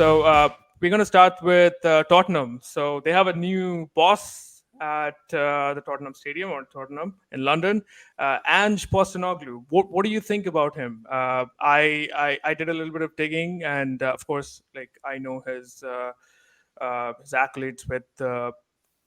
So we're going to start with Tottenham. So they have a new boss at the Tottenham Stadium or Tottenham in London, Ange Postecoglou. What do you think about him? I did a little bit of digging, and of course, like I know his accolades with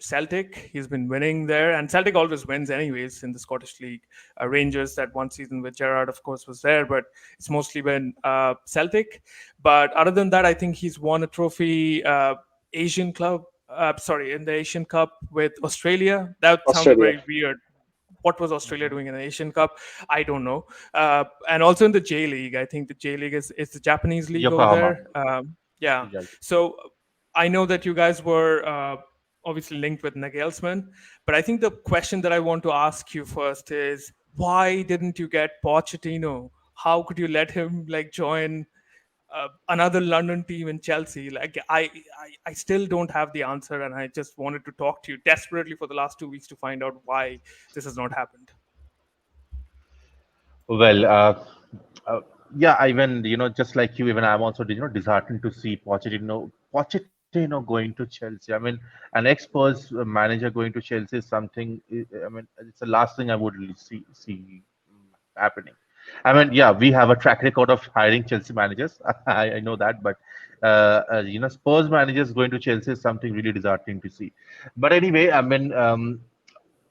Celtic. He's been winning there, and Celtic always wins anyways in the Scottish League. Rangers, that one season with Gerrard, of course, was there, but it's mostly been Celtic. But other than that, I think he's won a trophy, Asian club. Sorry, in the Asian Cup with Australia. That sounded Australia. very weird. What was Australia doing in the Asian Cup? I don't know. And also in the J League, I think the J League is the Japanese league over Yokohama. there. Yeah. Right. So I know that you guys were obviously linked with Nagelsmann, but I think the question that I want to ask you first is why didn't you get Pochettino? How could you let him like join another London team in Chelsea? Like I still don't have the answer, and I just wanted to talk to you desperately for the last 2 weeks to find out why this has not happened. Well, uh, yeah, even just like you, even I'm also disheartened to see Pochettino going to Chelsea. I mean, an ex-Spurs manager going to Chelsea is something. I mean, it's the last thing I would really see happening. I mean, yeah, we have a track record of hiring Chelsea managers. I know that, but Spurs managers going to Chelsea is something really disheartening to see. But anyway, I mean,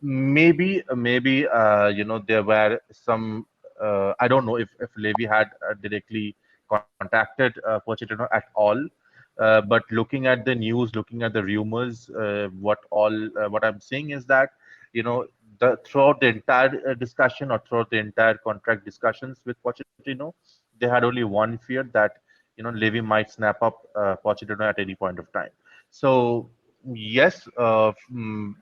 maybe there were some. I don't know if Levy had directly contacted Pochettino at all. But looking at the news, looking at the rumors, what I'm saying is that you know throughout the entire discussion or throughout the entire contract discussions with Pochettino, they had only one fear that Levy might snap up Pochettino at any point of time. So yes, I'm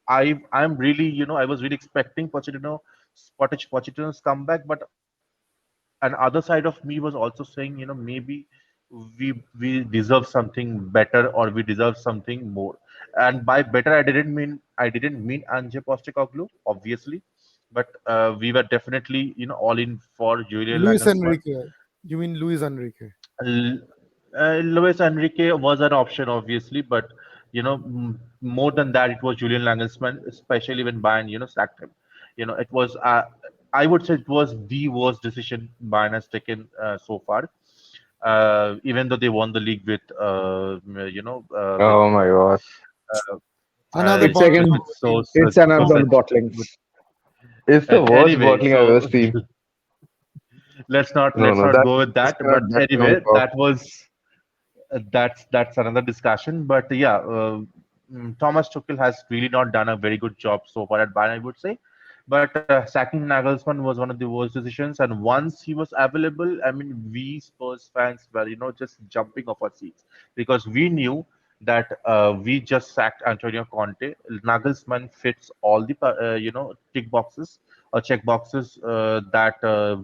really I was really expecting Pochettino's comeback, but an other side of me was also saying maybe we deserve something better or we deserve something more. And by better, I didn't mean Ange Postecoglou, obviously, but we were definitely all in for Julian Luis Nagelsmann. Enrique. You mean Luis Enrique? L- Luis Enrique was an option, obviously, but more than that, it was Julian Nagelsmann, especially when Bayern sacked him. It was I would say it was the worst decision Bayern has taken so far. Even though they won the league with Oh my God. uh, Another It's again, bottling. with it's another such bottling. with, It's the worst anyway. bottling I've ever So seen. let's not No, let's no, not go with that's that. not, But that's not anyway, talk. that's another discussion. But yeah, Thomas Tuchel has really not done a very good job so far at Bayern, I would say. But sacking Nagelsmann was one of the worst decisions. And once he was available, I mean, we Spurs fans were just jumping off our seats because we knew that we just sacked Antonio Conte. Nagelsmann fits all the tick boxes or check boxes that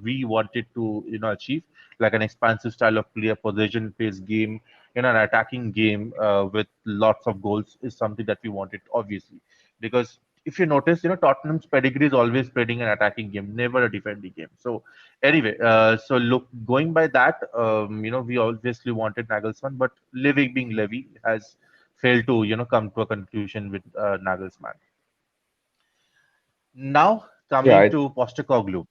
we wanted to achieve, like an expansive style of play, a possession-based game, an attacking game with lots of goals is something that we wanted, obviously, because if you notice, Tottenham's pedigree is always playing an attacking game, never a defending game. So anyway, so look, going by that, we obviously wanted Nagelsmann, but Levy being Levy has failed to come to a conclusion with Nagelsmann. Now Yeah, coming to Postecoglou.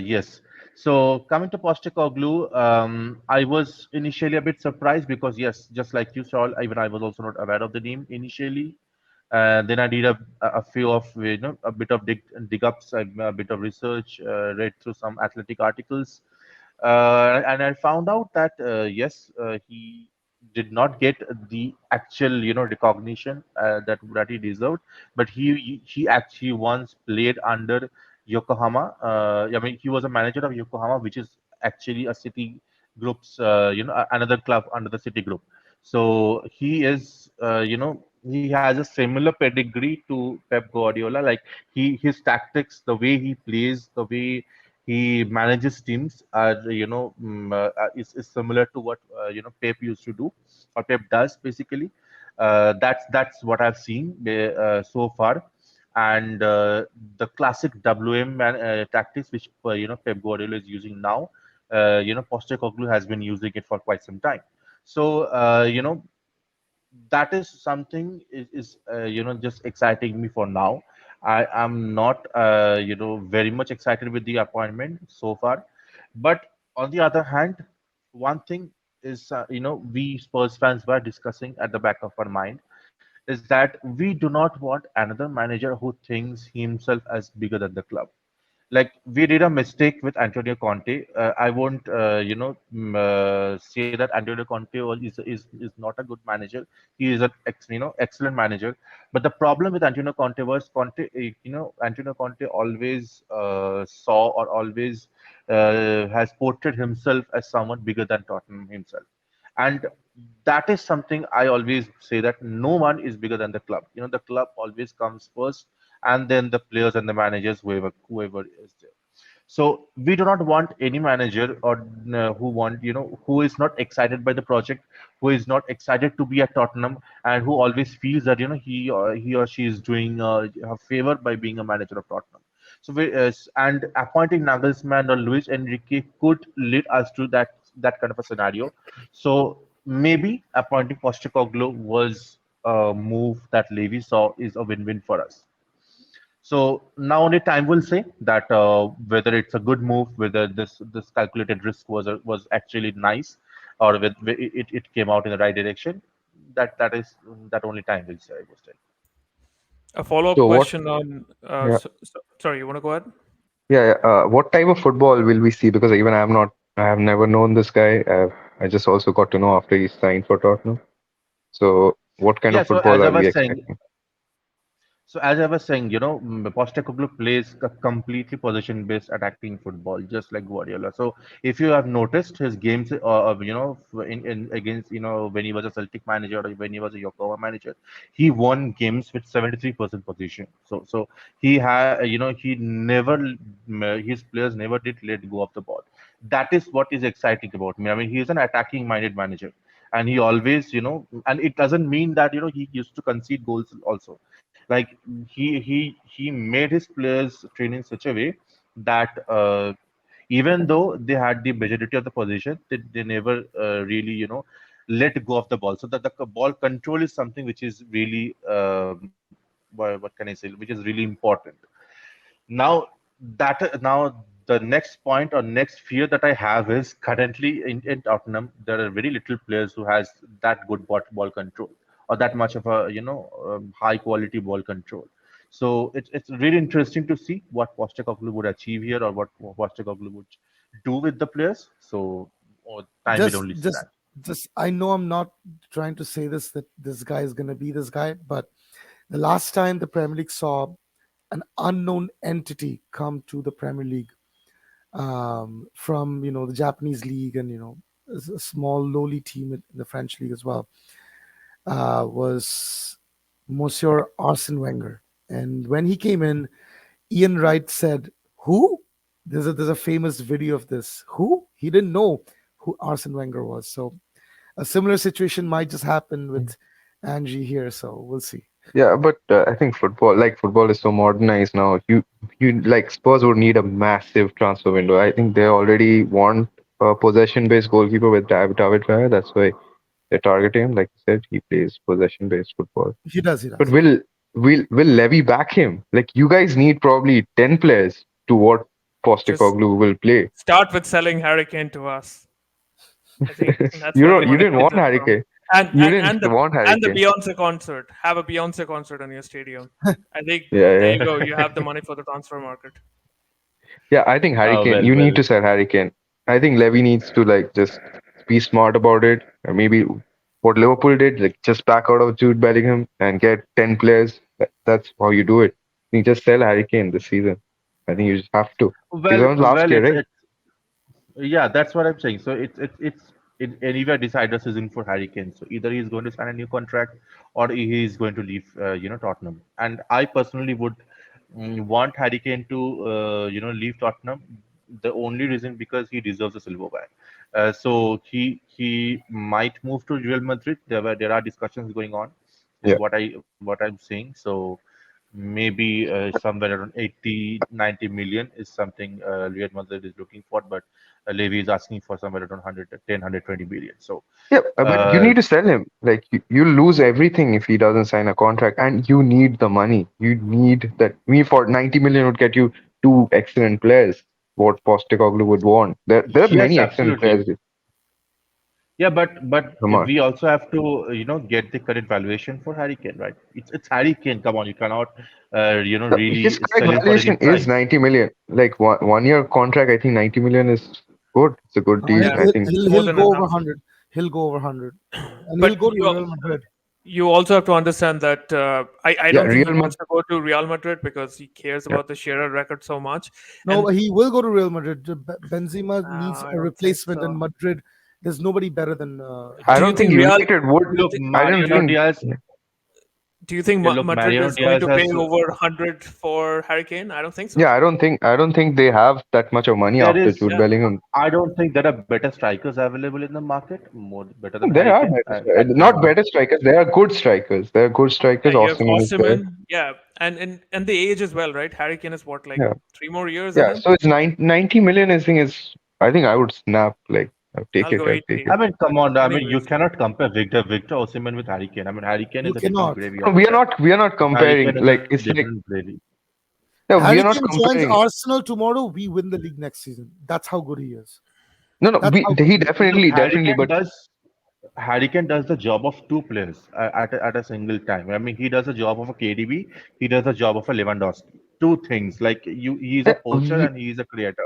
Yes. So coming to Postecoglou, I was initially a bit surprised because yes, just like you saw, even I was also not aware of the name initially. Then I did a few of a bit of dig ups, a bit of research, read through some athletic articles, and I found out that yes, he did not get the actual recognition that he deserved, but he actually once played under Yokohama. I mean, he was a manager of Yokohama, which is actually a city group's another club under the city group. So he is he has a similar pedigree to Pep Guardiola. Like his tactics, the way he plays, the way he manages teams are is similar to what Pep used to do or Pep does basically. That's what I've seen so far, and the classic WM tactics which Pep Guardiola is using now Postecoglou has been using it for quite some time. So that is something is just exciting me for now. I am not very much excited with the appointment so far, but on the other hand, one thing is we Spurs fans were discussing at the back of our mind is that we do not want another manager who thinks himself as bigger than the club. Like we did a mistake with Antonio Conte. I won't, say that Antonio Conte is not a good manager. He is an excellent manager. But the problem with Antonio Conte was Antonio Conte always saw or always has portrayed himself as someone bigger than Tottenham himself, and that is something I always say that no one is bigger than the club. The club always comes first, and then the players and the managers, whoever is there. So we do not want any manager or who is not excited by the project, who is not excited to be at Tottenham, and who always feels that he or she is doing a favor by being a manager of Tottenham. So and appointing Nagelsmann or Luis Enrique could lead us to that kind of a scenario. So maybe appointing Postecoglou was a move that Levy saw is a win-win for us. So now only time will say that whether it's a good move, whether this calculated risk was actually nice, or whether it came out in the right direction. That only time will say. I would say. A follow-up So what? question on. Yeah, Sorry, you want to go ahead? what type of football will we see? Because even I'm not, I have never known this guy. I just also got to know after he signed for Tottenham. So what kind Yeah. of So football as I are we was saying, expecting? Postecoglou plays a completely possession-based attacking football, just like Guardiola. So, if you have noticed his games, in against when he was a Celtic manager or when he was a Yokohama manager, he won games with 73% possession. So he never, his players never did let go of the ball. That is what is exciting about me. I mean, he is an attacking-minded manager, and he always, and it doesn't mean that he used to concede goals also. Like he made his players train in such a way that even though they had the majority of the position, they never really let go of the ball. So that the ball control is something which is really what can I say, which is really important. Now now the next point or next fear that I have is currently in Tottenham there are very little players who has that good ball control or that much of a high quality ball control. So it's really interesting to see what Postecoglou would achieve here or what Postecoglou would do with the players. So time will just only say just that. just I know I'm not trying to say this that this guy is going to be this guy, but the last time the Premier League saw an unknown entity come to the Premier League, from the Japanese league, and a small lowly team in the French league as well, was Monsieur Arsene Wenger. And when he came in, Ian Wright said, "Who?" There's a famous video of this. Who? He didn't know who Arsene Wenger was. So a similar situation might just happen with Angie here. So we'll see. Yeah, but I think football is so modernized now. You like Spurs would need a massive transfer window. I think they already want a possession-based goalkeeper with David Raya. That's why they're targeting him. Like you said, he plays possession-based football. He does. He But does. will Levy back him? Like you guys need probably 10 players to what Just Postecoglou will play. start with selling Harry Kane to us. I think that's You where the don't you money didn't comes want in Harry from. Kane. And You and didn't and the want Harry and the Kane. Beyonce concert. Have a Beyonce concert in your stadium. I think there Yeah, you yeah. go. You have the money for the transfer market. Yeah, I think Harry Kane, Well, you need well. to sell Harry Kane. I think Levy needs to like just be smart about it. Maybe what Liverpool did, like just back out of Jude Bellingham and get 10 players. That's how you do it. You just sell Harry Kane this season. I think you just have to. He's Well, on last well, year, it's right? it's yeah, that's what I'm saying. So it's it anywhere decided season for Harry Kane. So either he's going to sign a new contract or he is going to leave, Tottenham. And I personally would want Harry Kane to leave Tottenham. The only reason because he deserves a silverware. So he might move to Real Madrid. There are discussions going on, is Yeah. what I'm saying. So maybe somewhere around 80, 90 million is something Real Madrid is looking for, but Levy is asking for somewhere around 110, 120 million. So, Yeah, but you uh, need to sell him. Like you lose everything if he doesn't sign a contract, and you need the money. You need that. Me for 90 million would get you two excellent players. What Postecoglou would want. There are yes, many excellent absolutely. players. Yeah, but Come on. we also have to get the correct valuation for Harry Kane, right? It's Harry Kane. Come on, you cannot No, his really correct sell him for any valuation is price. 90 million. Like one year contract, I think 90 million is good. It's a good deal. Yeah, I think. it's more He'll than go over enough. 100. He'll go over 100, and he'll But go to Real Madrid. you also have to understand that I Yeah, don't think he Real wants Madrid. to go to Real Madrid because he cares Yeah, about the Shearer record so much. No, And but he will go to Real Madrid. Benzema needs I a don't think replacement in so. Madrid. There's nobody better than I Do you don't Benzema. think think Real? United would. Do you Look, think? I Do don't you Mariano think? think. Diaz. Do you think Yeah, look, Madrid Mariano is going Diaz to pay has. over 100 for Harry Kane? I don't think so. Yeah, I don't think they have that much of money There after is. Jude Bellingham. I don't think there are better strikers available in the market, more better than There Harry are Kane better at strikers. the Not moment. better strikers. There are good strikers. There are good strikers. Yeah, you have Osimhen is there. Osimhen. Yeah, and the age as well, right? Harry Kane is what, like Yeah, 3 more years than yeah. him? So it's 90 million. I think is. I think I would snap. Like I'll take I'll it. go I'll take 80. I it. mean, come But on. I mean, you anyways, cannot compare Victor Osimhen with Harry Kane. I mean, Harry Kane You is a different cannot. gravy No, we are altogether. not. We are not Harry comparing. Kane is a Like it's like. different gravy. No, we Harry are not Kane joins comparing. Arsenal tomorrow. We win the league next season. That's how good he is. No, no. That's how good He he is. Look, definitely. But Harry Kane does the job of two players at a single time. I mean, he does the job of a KDB. He does the job of a Lewandowski. Two things. Like he's a yeah, poacher and he is a creator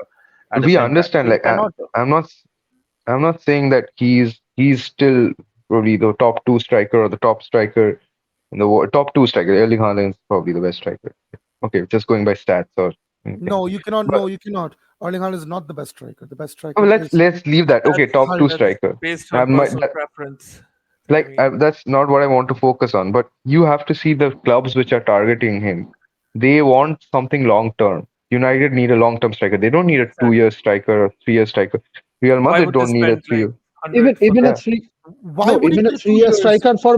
at the we same time. understand. So you Like cannot. I'm not. I'm not saying that he's still probably the top two striker or the top striker in the world. Top two striker. Erling Haaland is probably the best striker. Okay, just going by stats or anything. No, you cannot. But No, you cannot. Erling Haaland is not the best striker. The best oh, striker let's is let's leave that. Okay, top two Harry that's Kane. striker. based I on might, personal that, preference. I like mean, that's not what I want to focus on. But you have to see the clubs which are targeting him. They want something long term. United need a long term striker. They don't need a exactly. 2 year striker or 3 year striker. Real Why Madrid would they don't need a spend three like year. 100 for even a that? Yeah, three Why no would he even a be 3 year 2 years? striker for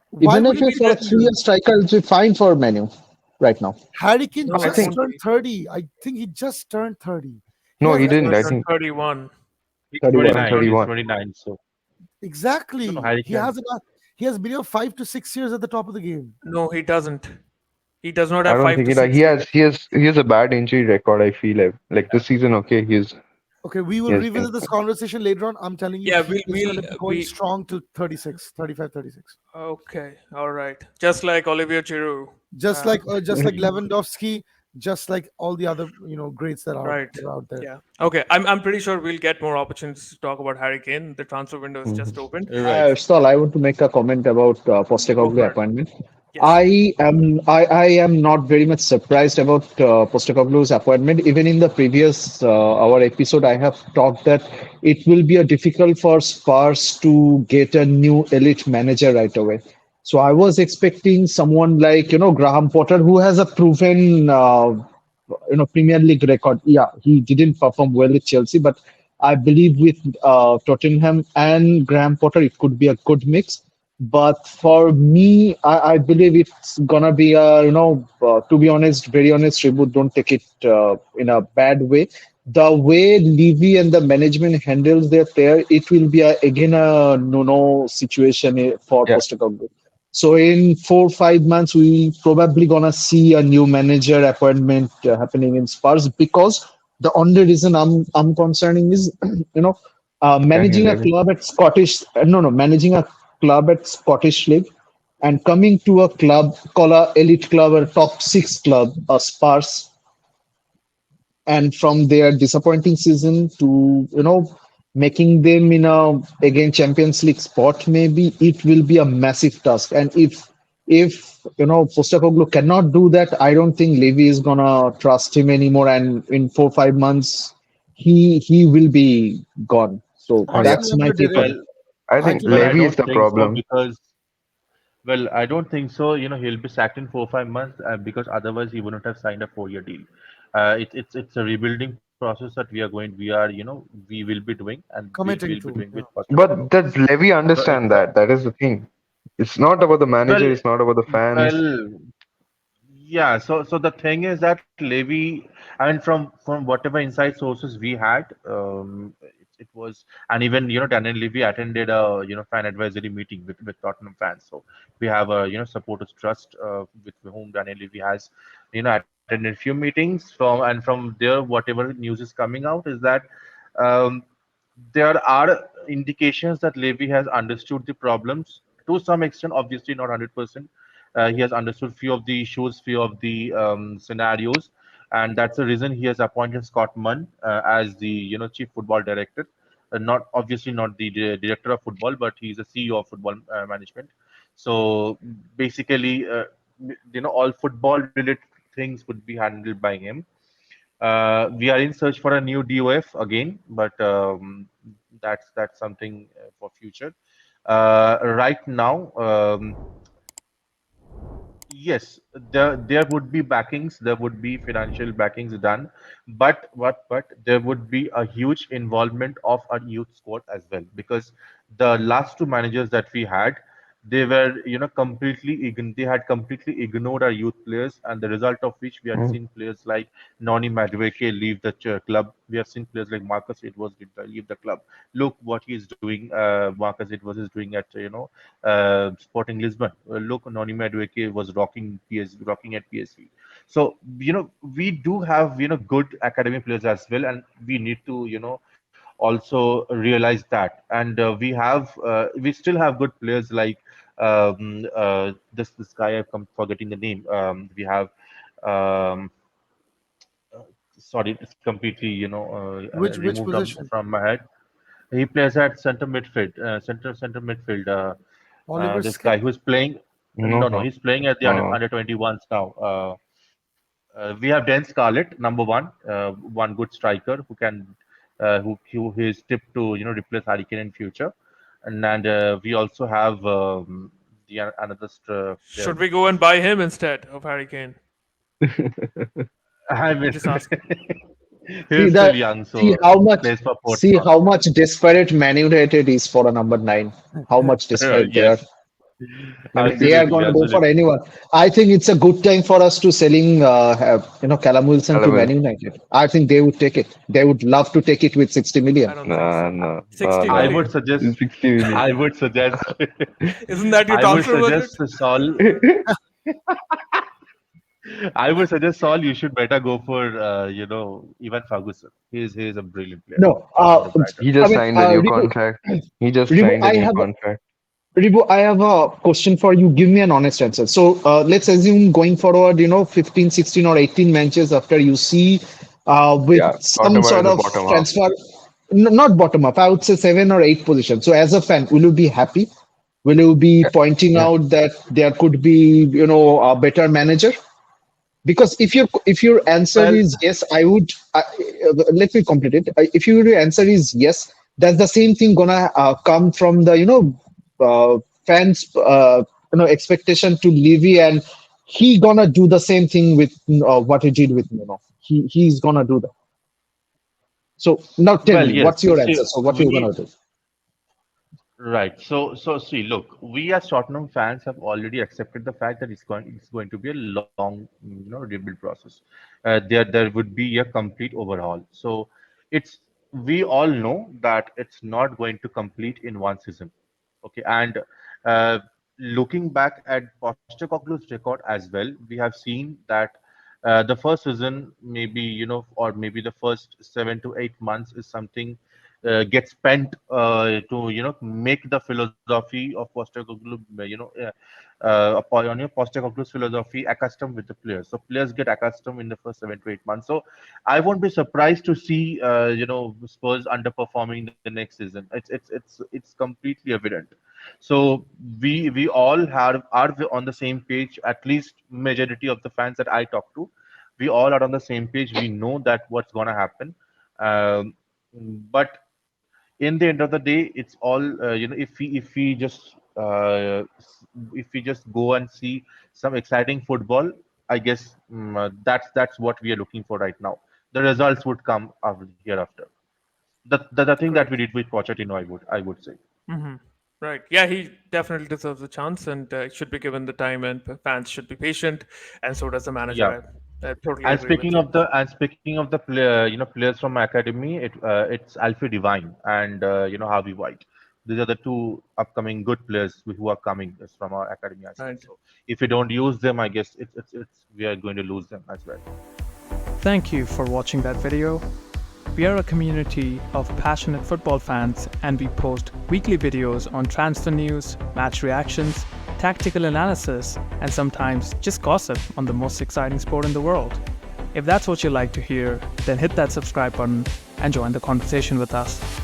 Why even would if he be it's for a there 3 year 2 years? striker, it'll be fine for Menu right now. Harry Kane No, I it just think won't turned be. 30. I think he just turned 30. He no, has he He's didn't. going to I turn think 31. He's 31. 29. Okay. He's 31. 29. So no, exactly. Harry Kane. He has minimum 5 to 6 years at the top of the game. No, he doesn't. He does not I have don't five think to he like six years. he has a bad injury record. I feel like this season. Okay, Okay, we he will has been revisit this fine. conversation later on. I'm telling you, Yeah, he is going to be going we strong till 36, 35, 36. okay, all right. Just like Olivier Giroud. Just like Lewandowski, just like all the other greats Right. that are out there. Yeah. Okay. I'm pretty sure we'll get more opportunities to talk about Harry Kane. The transfer window is Mhm. just opened. Right. Stall, I want to make a comment about Go Postecoglou for it. appointment. Yes. I am not very much surprised about Postecoglou's appointment. Even in the previous our episode, I have talked that it will be a difficult for Spurs to get a new elite manager right away. So I was expecting someone like Graham Potter, who has a proven Premier League record. Yeah, he didn't perform well with Chelsea, but I believe with Tottenham and Graham Potter, it could be a good mix. But for me, I believe it's gonna be a to be honest, very honest, Ribhu, don't take it in a bad way. The way Levy and the management handles their player, it will be again a no situation for Yeah, Postecoglou. So in 4 5 months, we probably gonna see a new manager appointment happening in Spurs because the only reason I'm concerning is Daniel managing a Levy. club at Scottish no managing a club at Scottish League and coming to a club called a elite club or top six club, Spurs, and from their disappointing season to making them in a again Champions League spot, maybe it will be a massive task. And if Postecoglou cannot do that, I don't think Levy is gonna trust him anymore. And in 4 5 months, he will be gone. So Oh yeah, Arsene that's my Wenger did take it. on Well, it. I think Arteta well, I did Levy it. is don't the think so problem. because well, I don't think so. He'll be sacked in 4 5 months because otherwise he wouldn't have signed a 4 year deal. It's a rebuilding process that we will be doing and we'll Committing be to. doing with Yeah. Postecoglou. But does Levy So it's understand that? That is the thing. It's not about the manager. well, It's not about the fans. well, Yeah, so the thing is that Levy, I mean, from whatever inside sources we had, it was, and even Daniel Levy attended a fan advisory meeting with Tottenham fans. So we have a supporters trust with whom Daniel Levy has attended few meetings from there whatever news is coming out is that um, there are indications that Levy has understood the problems to some extent, obviously not 100%. He has understood few of the issues, few of the scenarios, and that's the reason he has appointed Scott Munn as the chief football director. Not obviously not the director of football, but he's the CEO of football management. So basically, all football related things would be handled by him. We are in search for a new DOF again, but that's something for future. Right now, yes, there would be backings, there would be financial backings done, but there would be a huge involvement of our youth squad as well because the last two managers that we had, they were they had completely ignored our youth players, and the result of which we had Mm. seen players like Noni Madueke leave the club. We have seen players like Marcus Edwards leave the club. Look what he is doing. Marcus Edwards is doing at Sporting Lisbon. Look, Noni Madueke was rocking at PSV. So we do have good academy players as well, and we need to also realize that. And we still have good players like this guy. I'm forgetting the name. We have. Um, Sorry, it's completely Which removed position? from my head. He plays at center midfield, center midfield. Oliver This Skip? guy who's playing. No, No, no, no. he's playing at the Uh, under 21s now. We have Dan Scarlett, number one, one good striker who can, who is tipped to replace Harry Kane in future, and we also have the another player. Should we go and buy him instead of Harry Kane? I mean, Just asking. See he's still that. young, See so how much. plays for See Portsmouth. how much desperate Man United is for a number 9. How much desperate they are. Yes, I mean, they are absolutely, going to go for absolutely. anyone. I think it's a good time for us to selling, Callum Wilson to Man Callum United. I think they would take it. They would love to take it with 60 I million. don't think Nah, so. no, no, 60 I no. would million. suggest, 60 I million. would suggest, Isn't that your I would transfer budget? suggest Saul. I would suggest Saul. You should better go for Ivan Ferguson. He's a brilliant player No, from the Brighton. He I just mean, signed a new Ribhu, contract. He just Ribhu, signed a new contract. I have a question for you. Give me an honest answer. So let's assume going forward, 15, 16, or 18 matches after you see with Yeah, some Tottenham are sort in the of bottom half. transfer, not bottom up, I would say 7 or 8 positions. So as a fan, will you be happy? Will you be Yeah, pointing yeah. out that there could be, a better manager? Because if your answer Well, is yes, I would. Let me complete it. If your answer is yes, that's the same thing gonna come from the fans expectation to Levy, and he gonna do the same thing with what he did with he's gonna do that. So now tell well, me, yes. what's your See, answer? So what you we gonna do? right. So see, look, we as Tottenham fans have already accepted the fact that it's going to be a long, rebuild process. There would be a complete overhaul. So it's we all know that it's not going to complete in one season. Okay, and uh, looking back at Postecoglou's record as well, we have seen that the first season, maybe or maybe the first 7 to 8 months is something gets spent to make the philosophy of Postecoglou's Postecoglou's philosophy accustomed with the players. So players get accustomed in the first 7 to 8 months. So I won't be surprised to see Spurs underperforming the next season. It's completely evident. So we all are on the same page. At least majority of the fans that I talk to, we all are on the same page. We know that what's gonna happen. Um, but in the end of the day, it's all if we just go and see some exciting football, I guess that's what we are looking for right now. The results would come after hereafter. The thing that we Great. did with Pochettino, I would say. Hmm. Right. Yeah, he definitely deserves a chance and should be given the time, and fans should be patient, and so does the Yeah. manager. I totally And agree with speaking you. of the player, players from academy, it's Alfie Divine and Harvey White. These are the two upcoming good players who are coming from our academy as well. Right. So if we don't use them, I guess it's we are going to lose them as well. Thank you for watching that video. We are a community of passionate football fans, and we post weekly videos on transfer news, match reactions, tactical analysis, and sometimes just gossip on the most exciting sport in the world. If that's what you like to hear, then hit that subscribe button and join the conversation with us.